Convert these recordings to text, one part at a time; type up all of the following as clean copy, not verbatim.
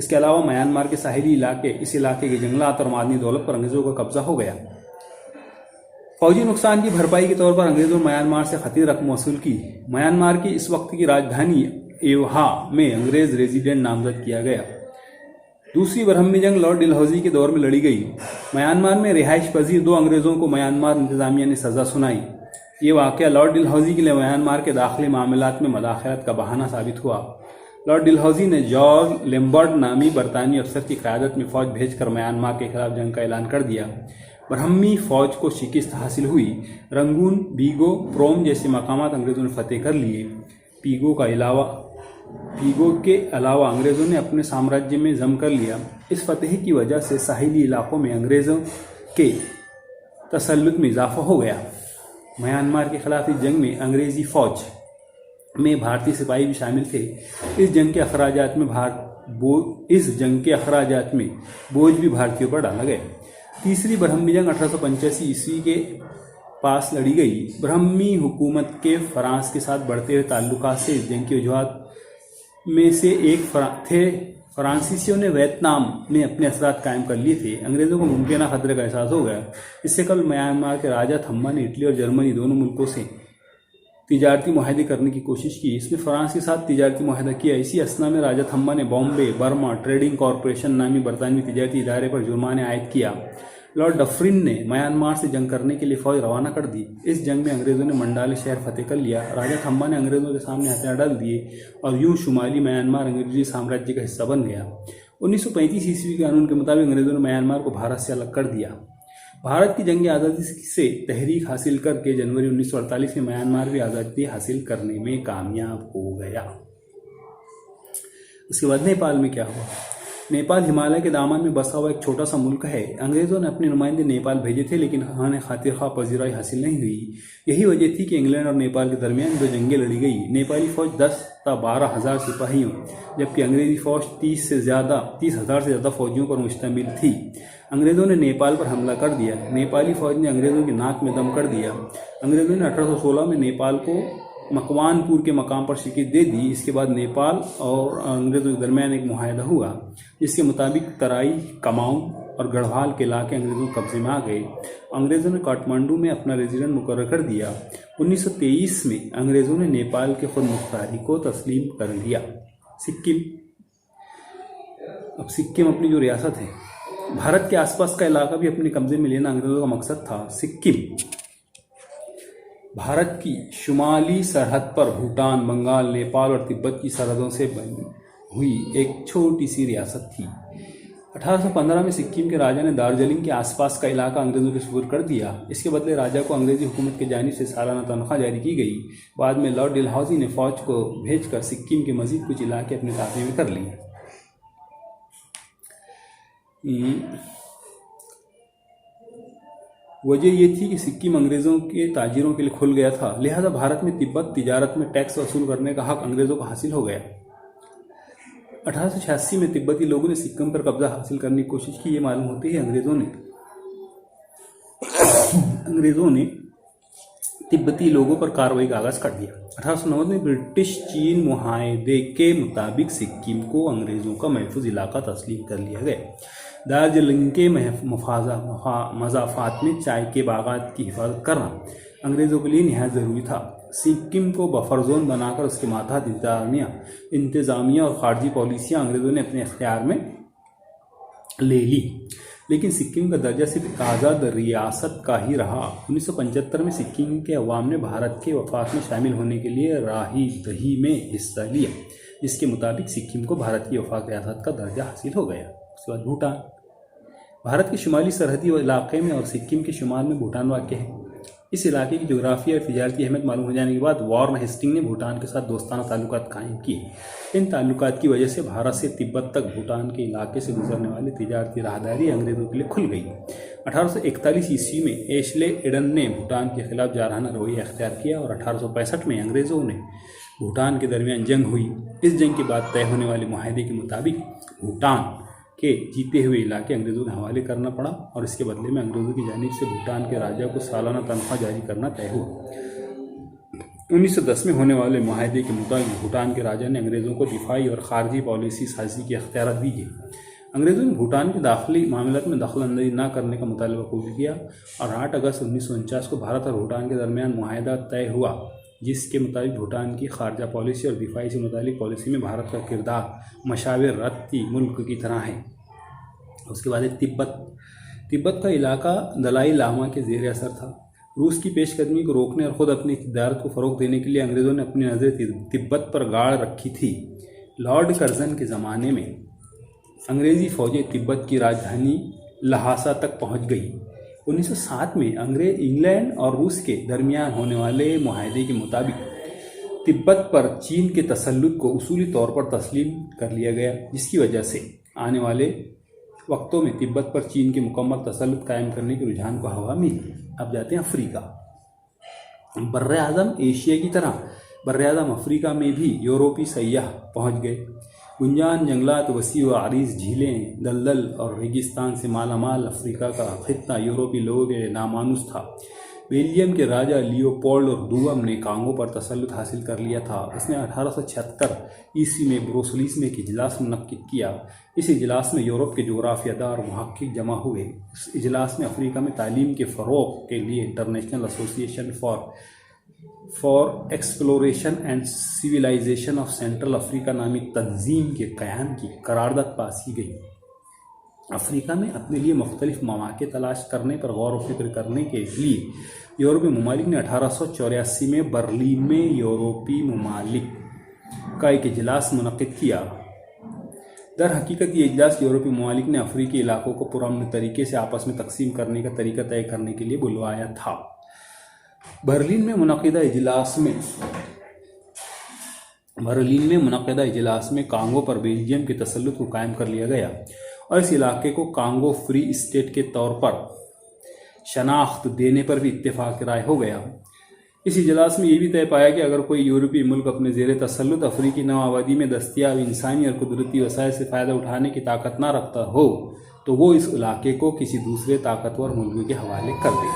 اس کے علاوہ میانمار کے ساحلی علاقے، اس علاقے کے جنگلات اور معدنی دولت پر انگریزوں کا قبضہ ہو گیا۔ فوجی نقصان کی بھرپائی کے طور پر انگریزوں نے میانمار سے خطیر رقم وصول کی۔ میانمار کی اس وقت کی راجدھانی ایوہا میں انگریز ریزیڈنٹ نامزد کیا گیا۔ دوسری برہمی جنگ لارڈ ڈلہوزی کے دور میں لڑی گئی۔ میانمار میں رہائش پذیر 2 انگریزوں کو میانمار انتظامیہ نے سزا سنائی۔ یہ واقعہ لارڈ ڈلہوزی کے لیے میانمار کے داخلی معاملات میں مداخلت کا بہانہ ثابت ہوا۔ لارڈ ڈلہوزی نے جارج لیمبرٹ نامی برطانوی افسر کی قیادت میں فوج بھیج کر میانمار کے خلاف جنگ کا اعلان کر دیا۔ برہمی فوج کو شکست حاصل ہوئی۔ رنگون، بیگو، پروم جیسے مقامات انگریزوں نے فتح کر لیے۔ پیگو کے علاوہ انگریزوں نے اپنے سامراجیہ میں ضم کر لیا۔ اس فتح کی وجہ سے ساحلی علاقوں میں انگریزوں کے تسلط میں اضافہ ہو گیا۔ میانمار کے خلاف اس جنگ میں انگریزی فوج میں بھارتی سپاہی بھی شامل تھے۔ اس جنگ کے اخراجات میں بوجھ بھی بھارتیوں پر ڈالا گیا۔ تیسری برہمی جنگ 1885 عیسوی کے پاس لڑی گئی۔ برہمی حکومت کے فرانس کے ساتھ بڑھتے ہوئے تعلقات سے اس جنگ کی وجوہات میں سے ایک تھے فرانسیسیوں نے ویتنام میں اپنے اثرات قائم کر لیے تھے۔ انگریزوں کو ممکنہ خطرے کا احساس ہو گیا۔ اس سے قبل میانمار کے راجا تھمبا نے اٹلی اور جرمنی دونوں ملکوں سے تجارتی معاہدے کرنے کی کوشش کی۔ اس میں فرانس کے ساتھ تجارتی معاہدہ کیا۔ اسی اثنا میں راجا تھمبا نے بامبے برما ٹریڈنگ کارپوریشن نامی برطانوی تجارتی ادارے پر جرمانے عائد کیا۔ لارڈ ڈفرن نے میانمار سے جنگ کرنے کے لیے فوج روانہ کر دی۔ اس جنگ میں انگریزوں نے منڈالے شہر فتح کر لیا۔ راجا تھمبا نے انگریزوں کے سامنے ہتھیار ڈال دیے اور یوں شمالی میانمار انگریزی سامراجیہ کا حصہ بن گیا۔ 1935 عیسوی کے قانون کے مطابق انگریزوں نے میانمار کو بھارت سے الگ کر دیا۔ بھارت کی جنگ آزادی سے تحریک حاصل کر کے جنوری 1948 میں میانمار بھی آزادی حاصل کرنے میں کامیاب ہو گیا۔ اس کے بعد نیپال میں کیا ہوا؟ نیپال ہمالیہ کے دامن میں بسا ہوا ایک چھوٹا سا ملک ہے۔ انگریزوں نے اپنے نمائندے نیپال بھیجے تھے لیکن انہیں خاطر خواہ پذیرائی حاصل نہیں ہوئی۔ یہی وجہ تھی کہ انگلینڈ اور نیپال کے درمیان 2 جنگیں لڑی گئی۔ نیپالی فوج 10 تا 12,000 سپاہیوں جبکہ انگریزی فوج 30,000 سے زیادہ فوجیوں پر مشتمل تھی۔ انگریزوں نے نیپال پر حملہ کر دیا۔ نیپالی فوج نے انگریزوں کی ناک میں دم کر دیا۔ انگریزوں نے 1816 میں نیپال کو مکوان پور کے مقام پر شکست دے دی۔ اس کے بعد نیپال اور انگریزوں کے درمیان ایک معاہدہ ہوا جس کے مطابق ترائی، کماؤں اور گڑھوال کے علاقے انگریزوں کے قبضے میں آ گئے۔ انگریزوں نے کاٹمانڈو میں اپنا ریزیڈنٹ مقرر کر دیا۔ 1923 میں انگریزوں نے نیپال کے خود مختاری کو تسلیم کر لیا۔ سکم اپنی جو ریاست ہے، بھارت کے آس پاس کا علاقہ بھی اپنے قبضے میں لینا انگریزوں کا مقصد تھا۔ سکم بھارت کی شمالی سرحد پر بھوٹان، بنگال، نیپال اور تبت کی سرحدوں سے بنی ہوئی ایک چھوٹی سی ریاست تھی۔ 1815 میں سکم کے راجا نے دارجلنگ کے آس پاس کا علاقہ انگریزوں کے سپرد کر دیا۔ اس کے بدلے راجا کو انگریزی حکومت کی جانب سے سالانہ تنخواہ جاری کی گئی۔ بعد میں لارڈ ڈلہوزی نے فوج کو بھیج کر سکم کے مزید کچھ علاقے اپنے قبضے میں کر لیے۔ وجہ یہ تھی کہ سکم انگریزوں کے تاجروں کے لیے کھل گیا تھا، لہذا بھارت میں تبت تجارت میں ٹیکس وصول کرنے کا حق انگریزوں کو حاصل ہو گیا۔ 1886 میں تبتی لوگوں نے سکم پر قبضہ حاصل کرنے کی کوشش کی۔ یہ معلوم ہوتے ہی انگریزوں نے تبتی لوگوں پر کارروائی کا آغاز کر دیا۔ 1890 میں برٹش چین معاہدے کے مطابق سکم کو انگریزوں کا محفوظ علاقہ تسلیم کر لیا گیا۔ دارجلنگ کے مضافات میں چائے کے باغات کی حفاظت کرنا انگریزوں کے لیے نہایت ضروری تھا۔ سکم کو بفر زون بنا کر اس کے ماتحت انتظامیہ اور خارجی پالیسیاں انگریزوں نے اپنے اختیار میں لے لی، لیکن سکم کا درجہ صرف ایک آزاد ریاست کا ہی رہا۔ 1975 میں سکم کے عوام نے بھارت کے وفاق میں شامل ہونے کے لیے راہی دہی میں حصہ لیا، جس کے مطابق سکم کو بھارت کی وفاق ریاست کا درجہ حاصل ہو گیا۔ اس کے بعد بھوٹان بھارت کے شمالی سرحدی علاقے میں اور سکم کے شمال میں بھوٹان واقع ہے۔ اس علاقے کی جغرافیہ اور تجارتی اہمیت معلوم ہو جانے کے بعد وارن ہیسٹنگ نے بھوٹان کے ساتھ دوستانہ تعلقات قائم کیے۔ ان تعلقات کی وجہ سے بھارت سے تبت تک بھوٹان کے علاقے سے گزرنے والی تجارتی راہداری انگریزوں کے لیے کھل گئی۔ 1841 عیسوی میں ایشلے ایڈن نے بھوٹان کے خلاف جارحانہ رویہ اختیار کیا اور 1865 میں انگریزوں نے بھوٹان کے درمیان جنگ ہوئی۔ اس جنگ کے بعد طے ہونے والے معاہدے کے مطابق بھوٹان کے جیتے ہوئے علاقے انگریزوں کے حوالے کرنا پڑا اور اس کے بدلے میں انگریزوں کی جانب سے بھوٹان کے راجا کو سالانہ تنخواہ جاری کرنا طے ہوا۔ 1910 میں ہونے والے معاہدے کے مطابق بھوٹان کے راجا نے انگریزوں کو دفاعی اور خارجی پالیسی سازی کے اختیارات دیے۔ انگریزوں نے بھوٹان کے داخلی معاملات میں دخل اندازی نہ کرنے کا مطالبہ قبول کیا اور 8 اگست 1949 کو بھارت اور بھوٹان کے درمیان معاہدہ طے ہوا، جس کے مطابق بھوٹان کی خارجہ پالیسی اور دفاعی سے متعلق پالیسی میں بھارت کا کردار مشاورتی ملک کی طرح ہے۔ اس کے بعد تبت کا علاقہ دلائی لاما کے زیر اثر تھا۔ روس کی پیش قدمی کو روکنے اور خود اپنی اقتدارات کو فروغ دینے کے لیے انگریزوں نے اپنی نظریں تبت پر گاڑ رکھی تھی۔ لارڈ کرزن کے زمانے میں انگریزی فوجیں تبت کی راجدھانی لہاسا تک پہنچ گئی۔ 1907 میں انگلینڈ اور روس کے درمیان ہونے والے معاہدے کے مطابق تبت پر چین کے تسلط کو اصولی طور پر تسلیم کر لیا گیا، جس کی وجہ سے آنے والے وقتوں میں تبت پر چین کے مکمل تسلط قائم کرنے کے رجحان کو ہوا ملی۔ اب جاتے ہیں افریقہ۔ بر اعظم ایشیا کی طرح بر اعظم افریقہ میں بھی یورپی سیاح پہنچ گئے۔ گنجان جنگلات، وسیع و عریض جھیلیں، دلدل اور ریگستان سے مالا مال افریقہ کا خطہ یورپی لوگوں کے نامانوس تھا۔ بیلجیم کے راجہ لیوپولڈ اور دوم نے کانگو پر تسلط حاصل کر لیا تھا۔ اس نے 1876 عیسوی میں بروسلز میں ایک اجلاس منعقد کیا۔ اس اجلاس میں یورپ کے جغرافیہ داں اور محقق جمع ہوئے۔ اس اجلاس میں افریقہ میں تعلیم کے فروغ کے لیے international association for exploration and civilisation of central Africa نامی تنظیم کے قیام کی قرارداد پاس کی گئی۔ افریقہ میں اپنے لیے مختلف مواقع تلاش کرنے پر غور و فکر کرنے کے لیے یورپی ممالک نے 1884 میں برلن میں یورپی ممالک کا ایک اجلاس منعقد کیا۔ در حقیقت یہ اجلاس یورپی ممالک نے افریقی علاقوں کو پرامن طریقے سے آپس میں تقسیم کرنے کا طریقہ طے کرنے کے لیے بلوایا تھا۔ برلن میں منعقدہ اجلاس میں کانگو پر بیلجیم کے تسلط کو قائم کر لیا گیا اور اس علاقے کو کانگو فری اسٹیٹ کے طور پر شناخت دینے پر بھی اتفاق رائے ہو گیا۔ اس اجلاس میں یہ بھی طے پایا کہ اگر کوئی یورپی ملک اپنے زیر تسلط افریقی نو آبادی میں دستیاب انسانی اور قدرتی وسائل سے فائدہ اٹھانے کی طاقت نہ رکھتا ہو تو وہ اس علاقے کو کسی دوسرے طاقتور ملک کے حوالے کر دے۔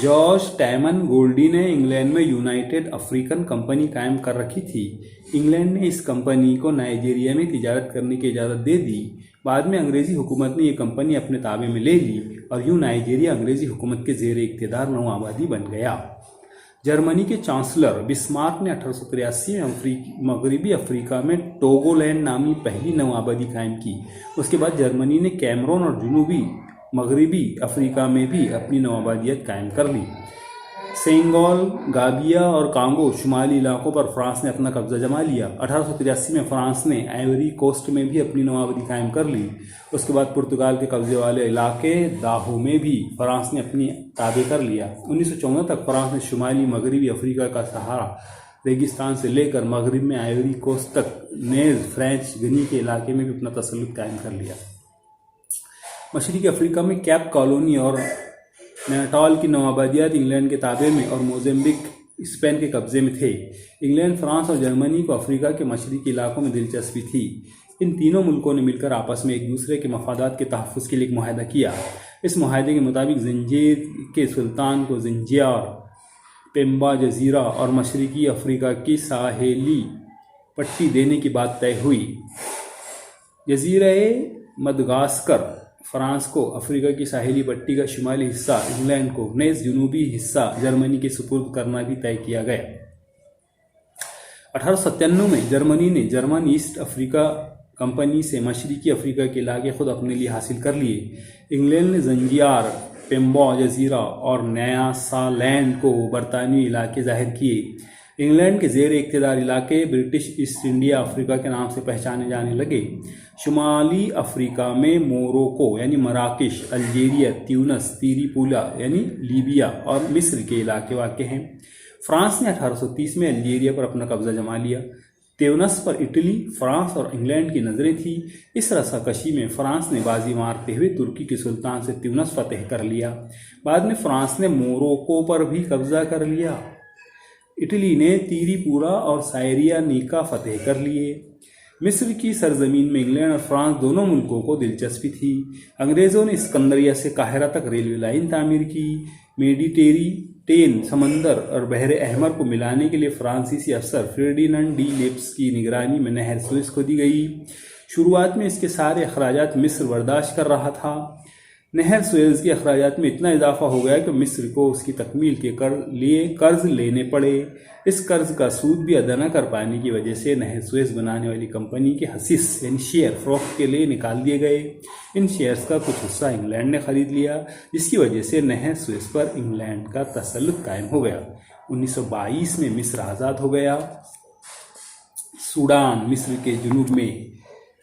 جارج ٹائمن گولڈی نے انگلینڈ میں یونائٹڈ افریقن کمپنی قائم کر رکھی تھی۔ انگلینڈ نے اس کمپنی کو نائجیریا میں تجارت کرنے کی اجازت دے دی۔ بعد میں انگریزی حکومت نے یہ کمپنی اپنے تابع میں لے لی اور یوں نائجیریا انگریزی حکومت کے زیر اقتدار نو آبادی بن گیا۔ جرمنی کے چانسلر بسمارک نے 1883 میں مغربی افریقہ میں ٹوگو لینڈ نامی پہلی نو آبادی قائم کی۔ اس کے بعد جرمنی نے کیمرون اور جنوبی مغربی افریقہ میں بھی اپنی نو آبادیت قائم کر لی۔ سینگال، گابیا اور کانگو شمالی علاقوں پر فرانس نے اپنا قبضہ جما لیا۔ 1883 میں فرانس نے آئیوری کوسٹ میں بھی اپنی نو آبادی قائم کر لی۔ اس کے بعد پرتگال کے قبضے والے علاقے داہو میں بھی فرانس نے اپنی تابع کر لیا۔ 1914 تک فرانس نے شمالی مغربی افریقہ کا سہارا ریگستان سے لے کر مغرب میں آئیوری کوسٹ تک نیز فرینچ گنی کے علاقے میں بھی اپنا تسلط قائم کر لیا۔ مشرقی افریقہ میں کیپ کالونی اور ناٹال کی نو آبادیات انگلینڈ کے تابع میں اور موزمبیق اسپین کے قبضے میں تھے۔ انگلینڈ، فرانس اور جرمنی کو افریقہ کے مشرقی علاقوں میں دلچسپی تھی۔ ان تینوں ملکوں نے مل کر آپس میں ایک دوسرے کے مفادات کے تحفظ کے لیے ایک معاہدہ کیا۔ اس معاہدے کے مطابق زنجیر کے سلطان کو زنجیار، پیمبا جزیرہ اور مشرقی افریقہ کی ساحلی پٹی دینے کی بات طے ہوئی۔ جزیرہ مدغاسکر فرانس کو، افریقہ کی ساحلی پٹی کا شمالی حصہ انگلینڈ کو، نیز جنوبی حصہ جرمنی کے سپرد کرنا بھی طے کیا گیا۔ 1897 میں جرمنی نے جرمن ایسٹ افریقہ کمپنی سے مشرقی افریقہ کے علاقے خود اپنے لیے حاصل کر لیے۔ انگلینڈ نے زنجیار، پیمبا جزیرہ اور نیا سالینڈ کو برطانوی علاقے ظاہر کیے۔ انگلینڈ کے زیر اقتدار علاقے برٹش ایسٹ انڈیا افریقہ کے نام سے پہچانے جانے لگے۔ شمالی افریقہ میں موروکو یعنی مراکش، الجیریا، تیونس، تریپولی یعنی لیبیا اور مصر کے علاقے واقع ہیں۔ فرانس نے 1830 میں الجیریا پر اپنا قبضہ جما لیا۔ تیونس پر اٹلی، فرانس اور انگلینڈ کی نظریں تھیں۔ اس رساکشی میں فرانس نے بازی مارتے ہوئے ترکی کے سلطان سے تیونس فتح کر لیا۔ بعد میں فرانس نے موروکو پر بھی قبضہ کر لیا۔ اٹلی نے تریپورا اور سائریا نیکا فتح کر لیے۔ مصر کی سرزمین میں انگلینڈ اور فرانس دونوں ملکوں کو دلچسپی تھی۔ انگریزوں نے اسکندریہ سے قاہرہ تک ریلوے لائن تعمیر کی۔ میڈیٹیرینین سمندر اور بحر احمر کو ملانے کے لیے فرانسیسی افسر فردینانڈ ڈی لیپس کی نگرانی میں نہر سوئز کھودی گئی۔ شروعات میں اس کے سارے اخراجات مصر برداشت کر رہا تھا۔ نہر سوئز کے اخراجات میں اتنا اضافہ ہو گیا کہ مصر کو اس کی تکمیل کے لیے قرض لینے پڑے۔ اس قرض کا سود بھی ادا نہ کر پانے کی وجہ سے نہر سوئز بنانے والی کمپنی کے حصص یعنی شیئر فروخت کے لیے نکال دیے گئے۔ ان شیئرز کا کچھ حصہ انگلینڈ نے خرید لیا، جس کی وجہ سے نہر سوئز پر انگلینڈ کا تسلط قائم ہو گیا۔ 1922 میں مصر آزاد ہو گیا۔ سوڈان مصر کے جنوب میں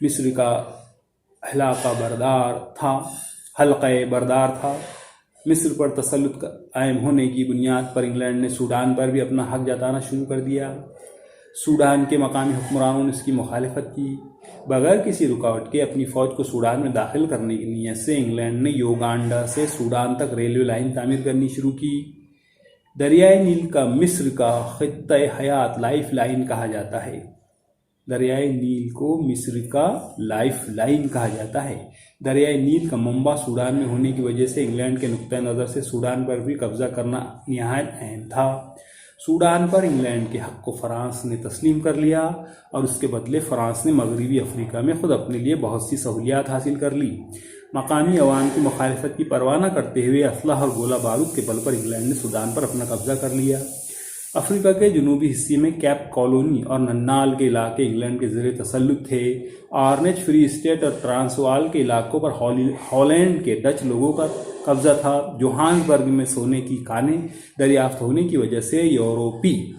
مصر کا حلقہ بردار تھا۔ مصر پر تسلط قائم ہونے کی بنیاد پر انگلینڈ نے سوڈان پر بھی اپنا حق جتانا شروع کر دیا۔ سوڈان کے مقامی حکمرانوں نے اس کی مخالفت کی۔ بغیر کسی رکاوٹ کے اپنی فوج کو سوڈان میں داخل کرنے کی نیت سے انگلینڈ نے یوگانڈا سے سوڈان تک ریلوے لائن تعمیر کرنی شروع کی۔ دریائے نیل کا مصر کا خطۂ حیات لائف لائن کہا جاتا ہے۔ دریائے نیل کو مصر کا لائف لائن کہا جاتا ہے۔ دریائے نیل کا منبع سوڈان میں ہونے کی وجہ سے انگلینڈ کے نقطۂ نظر سے سوڈان پر بھی قبضہ کرنا نہایت اہم تھا۔ سوڈان پر انگلینڈ کے حق کو فرانس نے تسلیم کر لیا اور اس کے بدلے فرانس نے مغربی افریقہ میں خود اپنے لیے بہت سی سہولیات حاصل کر لی۔ مقامی عوام کی مخالفت کی پرواہ نہ کرتے ہوئے اسلحہ اور گولہ بارود کے بل پر انگلینڈ نے سوڈان پر اپنا قبضہ کر لیا۔ افریقہ کے جنوبی حصے میں کیپ کالونی اور ننال کے علاقے انگلینڈ کے زیر تسلط تھے۔ آرنیج فری اسٹیٹ اور ٹرانسوال کے علاقوں پر ہالینڈ کے ڈچ لوگوں کا قبضہ تھا۔ جوہانسبرگ میں سونے کی کانیں دریافت ہونے کی وجہ سے یورپی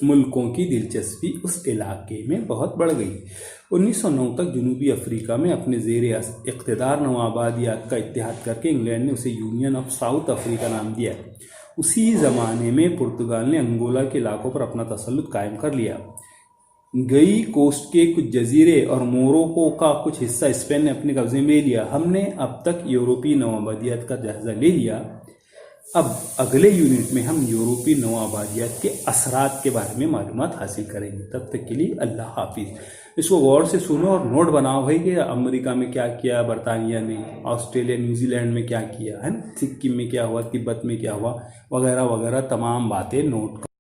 ملکوں کی دلچسپی اس علاقے میں بہت بڑھ گئی۔ 1909 تک جنوبی افریقہ میں اپنے زیر اقتدار نوآبادیات کا اتحاد کر کے انگلینڈ نے اسے یونین آف ساؤتھ افریقہ نام دیا۔ اسی زمانے میں پرتگال نے انگولا کے علاقوں پر اپنا تسلط قائم کر لیا۔ گئی کوسٹ کے کچھ جزیرے اور موروکو کا کچھ حصہ اسپین نے اپنے قبضے میں لے لیا۔ ہم نے اب تک یورپی نوآبادیات کا جائزہ لے لیا۔ اب اگلے یونٹ میں ہم یورپی نوآبادیات کے اثرات کے بارے میں معلومات حاصل کریں گے۔ تب تک کے لیے اللہ حافظ۔ اس کو غور سے سنو اور نوٹ بناؤ بھائی کہ امریکہ میں کیا کیا، برطانیہ نے، آسٹریلیا نیوزی لینڈ میں کیا کیا ہے نا، سکم میں کیا ہوا، تبت میں کیا ہوا، وغیرہ وغیرہ تمام باتیں نوٹ